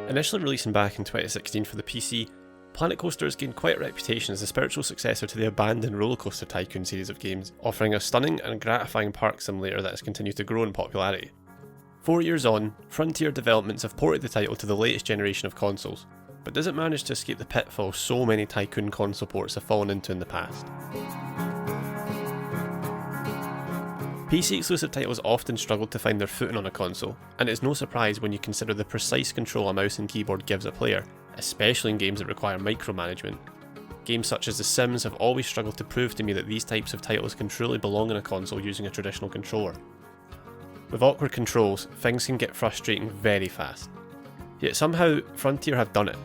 Initially releasing back in 2016 for the PC, Planet Coaster has gained quite a reputation as the spiritual successor to the abandoned Roller Coaster Tycoon series of games, offering a stunning and gratifying park simulator that has continued to grow in popularity. 4 years on, Frontier Developments have ported the title to the latest generation of consoles, but does it manage to escape the pitfall so many Tycoon console ports have fallen into in the past? PC exclusive titles often struggle to find their footing on a console, and it's no surprise when you consider the precise control a mouse and keyboard gives a player, especially in games that require micromanagement. Games such as The Sims have always struggled to prove to me that these types of titles can truly belong in a console using a traditional controller. With awkward controls, things can get frustrating very fast. Yet somehow, Frontier have done it,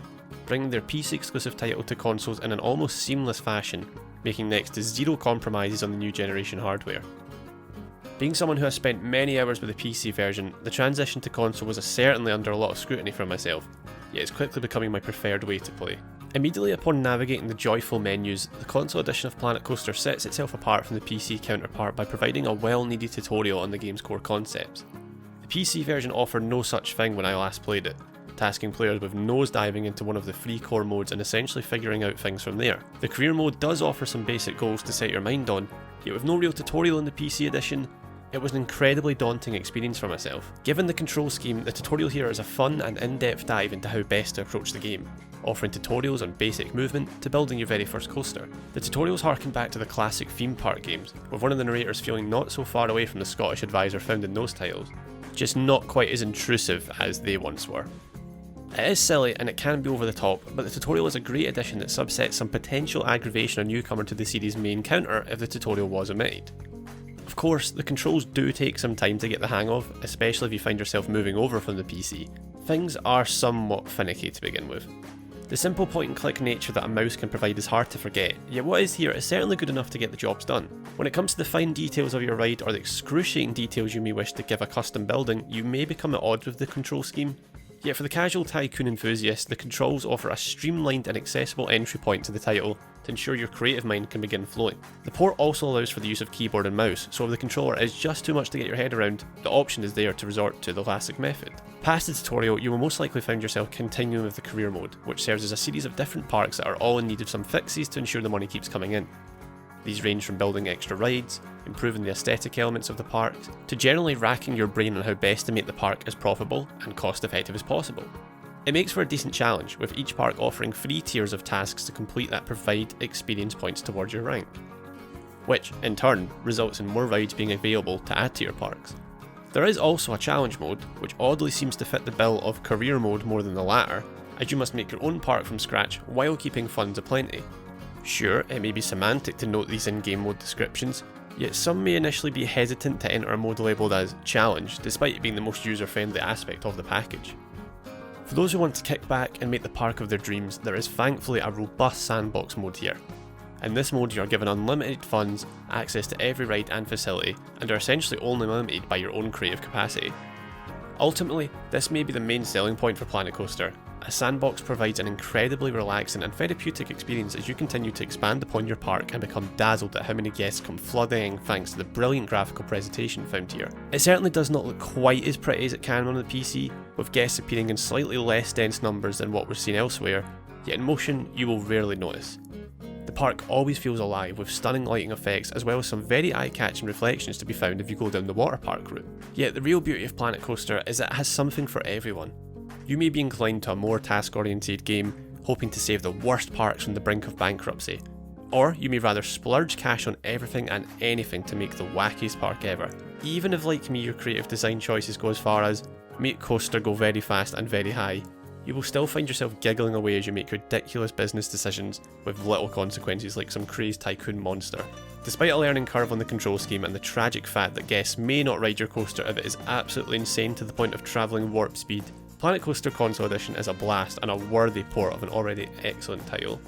bringing their PC exclusive title to consoles in an almost seamless fashion, making next to zero compromises on the new generation hardware. Being someone who has spent many hours with the PC version, the transition to console was certainly under a lot of scrutiny from myself, yet it's quickly becoming my preferred way to play. Immediately upon navigating the joyful menus, the console edition of Planet Coaster sets itself apart from the PC counterpart by providing a well-needed tutorial on the game's core concepts. The PC version offered no such thing when I last played it, tasking players with nosediving into one of the free core modes and essentially figuring out things from there. The career mode does offer some basic goals to set your mind on, yet with no real tutorial in the PC edition, it was an incredibly daunting experience for myself. Given the control scheme, the tutorial here is a fun and in-depth dive into how best to approach the game, offering tutorials on basic movement to building your very first coaster. The tutorials harken back to the classic theme park games, with one of the narrators feeling not so far away from the Scottish advisor found in those titles, just not quite as intrusive as they once were. It is silly and it can be over the top, but the tutorial is a great addition that subsets some potential aggravation a newcomer to the series may encounter if the tutorial was omitted. Of course, the controls do take some time to get the hang of, especially if you find yourself moving over from the PC. Things are somewhat finicky to begin with. The simple point and click nature that a mouse can provide is hard to forget, yet what is here is certainly good enough to get the jobs done. When it comes to the fine details of your ride or the excruciating details you may wish to give a custom building, you may become at odds with the control scheme. Yet for the casual Tycoon enthusiast, the controls offer a streamlined and accessible entry point to the title to ensure your creative mind can begin flowing. The port also allows for the use of keyboard and mouse, so if the controller is just too much to get your head around, the option is there to resort to the classic method. Past the tutorial, you will most likely find yourself continuing with the career mode, which serves as a series of different parks that are all in need of some fixes to ensure the money keeps coming in. These range from building extra rides, improving the aesthetic elements of the parks, to generally racking your brain on how best to make the park as profitable and cost effective as possible. It makes for a decent challenge, with each park offering 3 tiers of tasks to complete that provide experience points towards your rank, which in turn results in more rides being available to add to your parks. There is also a challenge mode, which oddly seems to fit the bill of career mode more than the latter, as you must make your own park from scratch while keeping funds aplenty. Sure, it may be semantic to note these in-game mode descriptions, yet some may initially be hesitant to enter a mode labelled as challenge, despite it being the most user-friendly aspect of the package. For those who want to kick back and make the park of their dreams, there is thankfully a robust sandbox mode here. In this mode you are given unlimited funds, access to every ride and facility, and are essentially only limited by your own creative capacity. Ultimately, this may be the main selling point for Planet Coaster, as Sandbox provides an incredibly relaxing and therapeutic experience as you continue to expand upon your park and become dazzled at how many guests come flooding in thanks to the brilliant graphical presentation found here. It certainly does not look quite as pretty as it can on the PC, with guests appearing in slightly less dense numbers than what we're seeing elsewhere, yet in motion you will rarely notice. The park always feels alive with stunning lighting effects as well as some very eye-catching reflections to be found if you go down the water park route. Yet the real beauty of Planet Coaster is that it has something for everyone. You may be inclined to a more task-oriented game, hoping to save the worst parks from the brink of bankruptcy. Or you may rather splurge cash on everything and anything to make the wackiest park ever. Even if, like me, your creative design choices go as far as make coaster go very fast and very high, you will still find yourself giggling away as you make ridiculous business decisions with little consequences like some crazed tycoon monster. Despite a learning curve on the control scheme and the tragic fact that guests may not ride your coaster if it is absolutely insane to the point of travelling warp speed, Planet Coaster Console Edition is a blast and a worthy port of an already excellent title.